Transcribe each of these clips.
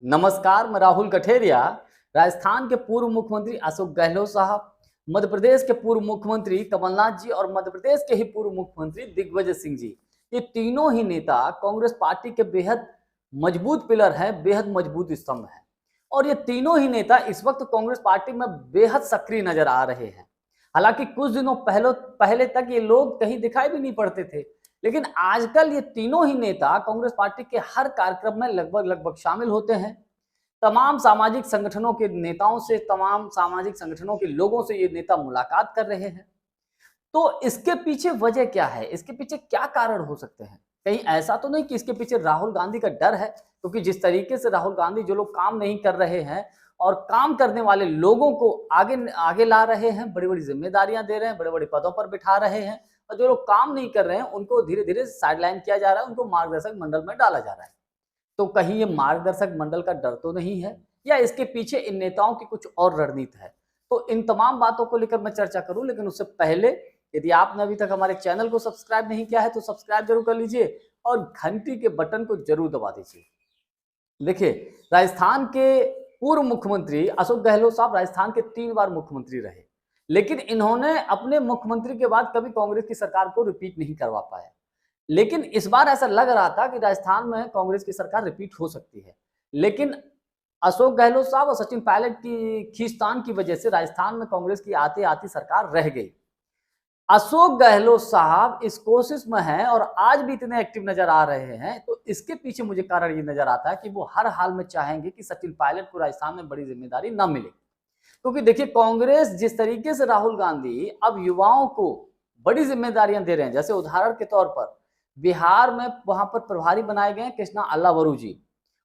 नमस्कार, मैं राहुल कठेरिया। राजस्थान के पूर्व मुख्यमंत्री अशोक गहलोत साहब, मध्य प्रदेश के पूर्व मुख्यमंत्री कमलनाथ जी और मध्य प्रदेश के ही पूर्व मुख्यमंत्री दिग्विजय सिंह जी, ये तीनों ही नेता कांग्रेस पार्टी के बेहद मजबूत पिलर हैं, बेहद मजबूत स्तंभ हैं। और ये तीनों ही नेता इस वक्त कांग्रेस पार्टी में बेहद सक्रिय नजर आ रहे हैं। हालांकि कुछ दिनों पहले तक ये लोग कहीं दिखाई भी नहीं पड़ते थे, लेकिन आजकल ये तीनों ही नेता कांग्रेस पार्टी के हर कार्यक्रम में लगभग लगभग शामिल होते हैं। तमाम सामाजिक संगठनों के नेताओं से, तमाम सामाजिक संगठनों के लोगों से ये नेता मुलाकात कर रहे हैं। तो इसके पीछे वजह क्या है? इसके पीछे क्या कारण हो सकते हैं? कहीं ऐसा तो नहीं कि इसके पीछे राहुल गांधी का डर है? क्योंकि जिस तरीके से राहुल गांधी जो लोग काम नहीं कर रहे हैं और काम करने वाले लोगों को आगे आगे ला रहे हैं, बड़ी-बड़ी जिम्मेदारियां दे रहे हैं, बड़े-बड़े पदों पर बिठा रहे हैं, और जो लोग काम नहीं कर रहे हैं उनको धीरे-धीरे साइडलाइन किया जा रहा है, उनको मार्गदर्शक मंडल में डाला जा रहा है। तो कहीं ये मार्गदर्शक मंडल का डर तो नहीं है, या इसके पीछे इन नेताओं की कुछ और रणनीति है? तो इन तमाम बातों को लेकर मैं चर्चा करूं, लेकिन उससे पहले यदि आपने अभी तक हमारे चैनल को सब्सक्राइब नहीं किया है तो सब्सक्राइब जरूर कर लीजिए और घंटी के बटन को जरूर दबा दीजिए। देखिए, राजस्थान के पूर्व मुख्यमंत्री अशोक गहलोत साहब राजस्थान के 3 बार मुख्यमंत्री रहे, लेकिन इन्होंने अपने मुख्यमंत्री के बाद कभी कांग्रेस की सरकार को रिपीट नहीं करवा पाया। लेकिन इस बार ऐसा लग रहा था कि राजस्थान में कांग्रेस की सरकार रिपीट हो सकती है, लेकिन अशोक गहलोत साहब और सचिन पायलट की खींचतान की वजह से राजस्थान में कांग्रेस की आती आती सरकार रह गई। अशोक गहलोत साहब इस कोशिश में हैं और आज भी इतने एक्टिव नजर आ रहे हैं, तो इसके पीछे मुझे कारण ये नजर आता है कि वो हर हाल में चाहेंगे कि सचिन पायलट को राजस्थान में बड़ी जिम्मेदारी न मिले। क्योंकि देखिए, कांग्रेस जिस तरीके से राहुल गांधी अब युवाओं को बड़ी जिम्मेदारियां दे रहे हैं, जैसे उदाहरण के तौर पर बिहार में वहां पर प्रभारी बनाए गए हैं कृष्णा अल्लावरू जी,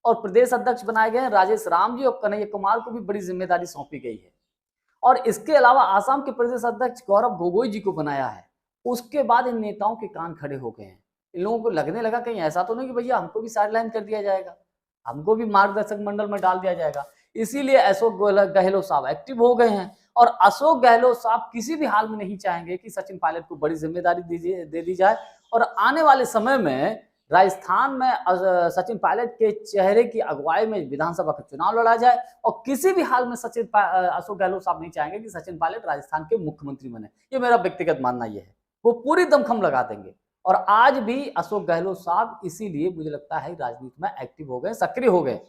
और प्रदेश अध्यक्ष बनाए गए हैं राजेश राम जी, और कन्हैया कुमार को भी बड़ी जिम्मेदारी सौंपी गई है। और इसके अलावा आसाम के प्रदेश अध्यक्ष गौरव गोगोई जी को बनाया है। उसके बाद इन नेताओं के कान खड़े हो गए हैं। इन लोगों को लगने लगा कहीं ऐसा तो नहीं कि भैया हमको भी साइडलाइन कर दिया जाएगा, हमको भी मार्गदर्शक मंडल में डाल दिया जाएगा। इसीलिए अशोक गहलोत साहब एक्टिव हो गए हैं, और अशोक गहलोत साहब किसी भी हाल में नहीं चाहेंगे कि सचिन पायलट को बड़ी जिम्मेदारी दे दी जाए, और आने वाले समय में राजस्थान में सचिन पायलट के चेहरे की अगुवाई में विधानसभा का चुनाव लड़ा जाए, और किसी भी हाल में अशोक गहलोत साहब नहीं चाहेंगे कि सचिन पायलट राजस्थान के मुख्यमंत्री बने। ये मेरा व्यक्तिगत मानना ये है। वो पूरी दमखम लगा देंगे, और आज भी अशोक गहलोत साहब इसीलिए मुझे लगता है राजनीति में एक्टिव हो गए, सक्रिय हो गए।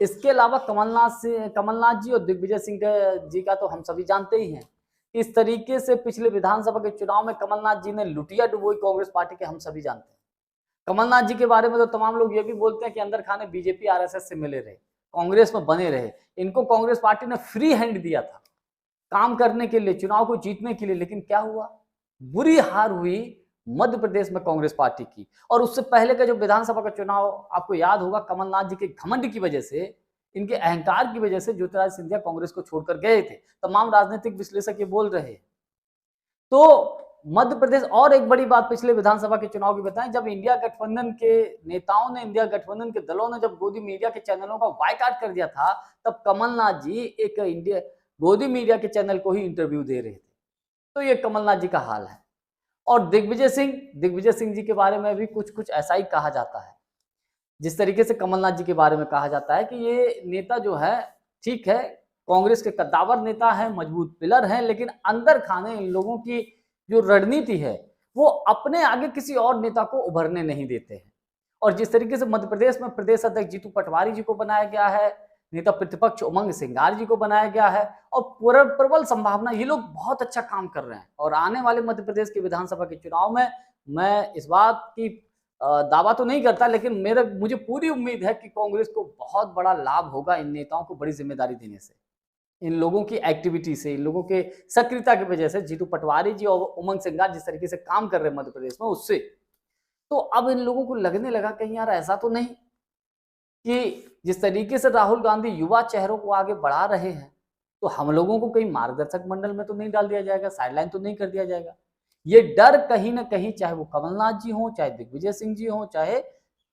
इसके अलावा कमलनाथ जी और दिग्विजय सिंह जी का तो हम सभी जानते ही हैं। इस तरीके से पिछले विधानसभा के चुनाव में कमलनाथ जी ने लुटिया डुबोई कांग्रेस पार्टी के, हम सभी जानते हैं। कमलनाथ जी के बारे में तो तमाम लोग ये भी बोलते हैं कि अंदर खाने बीजेपी आरएसएस से मिले रहे, कांग्रेस में बने रहे। इनको कांग्रेस पार्टी ने फ्री हैंड दिया था काम करने के लिए, चुनाव को जीतने के लिए, लेकिन क्या हुआ? बुरी हार हुई मध्य प्रदेश में कांग्रेस पार्टी की। और उससे पहले का जो विधानसभा का चुनाव आपको याद होगा, कमलनाथ जी के घमंड की वजह से, इनके अहंकार की वजह से ज्योतिरादित्य सिंधिया कांग्रेस को छोड़कर गए थे। तमाम राजनीतिक विश्लेषक ये बोल रहे हैं। तो मध्य प्रदेश, और एक बड़ी बात पिछले विधानसभा के चुनाव की बताएं, जब इंडिया गठबंधन के नेताओं ने, इंडिया गठबंधन के दलों ने जब गोदी मीडिया के चैनलों का बायकॉट कर दिया था, तब कमलनाथ जी एक इंडिया गोदी मीडिया के चैनल को ही इंटरव्यू दे रहे थे। तो ये कमलनाथ जी का हाल है। और दिग्विजय सिंह जी के बारे में भी कुछ कुछ ऐसा ही कहा जाता है, जिस तरीके से कमलनाथ जी के बारे में कहा जाता है कि ये नेता जो है, ठीक है, कांग्रेस के कद्दावर नेता है, मजबूत पिलर हैं, लेकिन अंदर खाने इन लोगों की जो रणनीति है, वो अपने आगे किसी और नेता को उभरने नहीं देते हैं। और जिस तरीके से मध्य प्रदेश में प्रदेश अध्यक्ष जीतू पटवारी जी को बनाया गया है, नेता प्रतिपक्ष उमंग सिंगार जी को बनाया गया है, और प्रबल संभावना, ये लोग बहुत अच्छा काम कर रहे हैं। और आने वाले मध्य प्रदेश के विधानसभा के चुनाव में मैं इस बात की दावा तो नहीं करता, लेकिन मुझे पूरी उम्मीद है कि कांग्रेस को बहुत बड़ा लाभ होगा इन नेताओं को बड़ी जिम्मेदारी देने से, इन लोगों की एक्टिविटी से, इन लोगों के सक्रियता की वजह से, जीतू पटवारी जी और उमंग सिंगार जिस तरीके से काम कर रहे हैं मध्य प्रदेश में, उससे तो अब इन लोगों को लगने लगा कहीं यार ऐसा तो नहीं कि जिस तरीके से राहुल गांधी युवा चेहरों को आगे बढ़ा रहे हैं, तो हम लोगों को कहीं मार्गदर्शक मंडल में तो नहीं डाल दिया जाएगा, साइडलाइन तो नहीं कर दिया जाएगा। ये डर कहीं ना कहीं, चाहे वो कमलनाथ जी हो, चाहे दिग्विजय सिंह जी हो, चाहे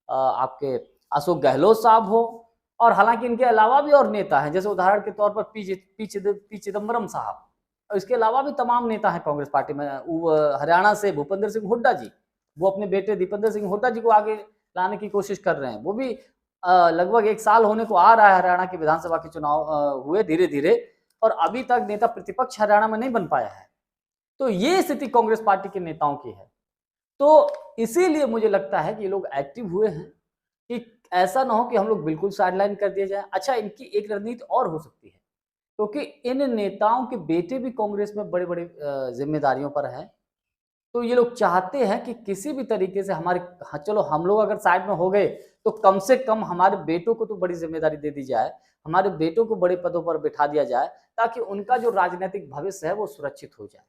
आपके अशोक गहलोत साहब हो, और हालांकि इनके अलावा भी और नेता हैं, जैसे उदाहरण के तौर पर पी चिदम्बरम साहब, और इसके अलावा भी तमाम नेता हैं कांग्रेस पार्टी में। हरियाणा से भूपेंद्र सिंह हुड्डा जी, वो अपने बेटे दीपेंद्र सिंह हुड्डा जी को आगे लाने की कोशिश कर रहे हैं। वो भी लगभग 1 साल होने को आ रहा है हरियाणा के विधानसभा के चुनाव हुए धीरे-धीरे, और अभी तक नेता प्रतिपक्ष हरियाणा में नहीं बन पाया है। तो ये स्थिति कांग्रेस पार्टी के नेताओं की है। तो इसीलिए मुझे लगता है कि ये लोग एक्टिव हुए हैं कि ऐसा ना हो कि हम लोग बिल्कुल साइडलाइन कर दिए जाएँ। अच्छा, इनकी एक रणनीति और हो सकती है, क्योंकि इन नेताओं के बेटे भी कांग्रेस में बड़े-बड़े ज़िम्मेदारियों पर हैं। तो ये लोग चाहते हैं कि किसी भी तरीके से हमारे, हाँ, चलो हम लोग अगर साइड में हो गए तो कम से कम हमारे बेटों को तो बड़ी ज़िम्मेदारी दे दी जाए, हमारे बेटों को बड़े पदों पर बिठा दिया जाए, ताकि उनका जो राजनैतिक भविष्य है वो सुरक्षित हो जाए।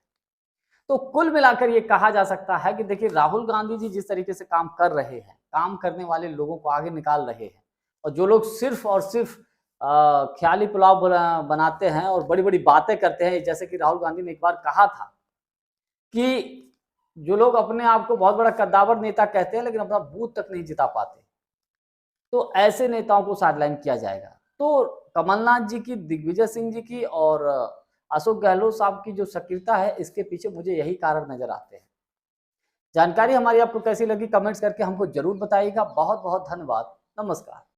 तो कुल मिलाकर ये कहा जा सकता है कि देखिए, राहुल गांधी जी जिस तरीके से काम कर रहे हैं, काम करने वाले लोगों को आगे निकाल रहे हैं, और जो लोग सिर्फ और सिर्फ ख्याली पुलाव बनाते हैं और बड़ी-बड़ी बातें करते हैं, जैसे कि राहुल गांधी ने एक बार कहा था कि जो लोग अपने आप को बहुत बड़ा कद्दावर नेता कहते हैं, लेकिन अपना बूथ तक नहीं जिता पाते, तो ऐसे नेताओं को साइडलाइन किया जाएगा। तो कमलनाथ जी की, दिग्विजय सिंह जी की और अशोक गहलोत साहब की जो सक्रियता है, इसके पीछे मुझे यही कारण नजर आते हैं। जानकारी हमारी आपको कैसी लगी, कमेंट्स करके हमको जरूर बताइएगा। बहुत बहुत धन्यवाद। नमस्कार।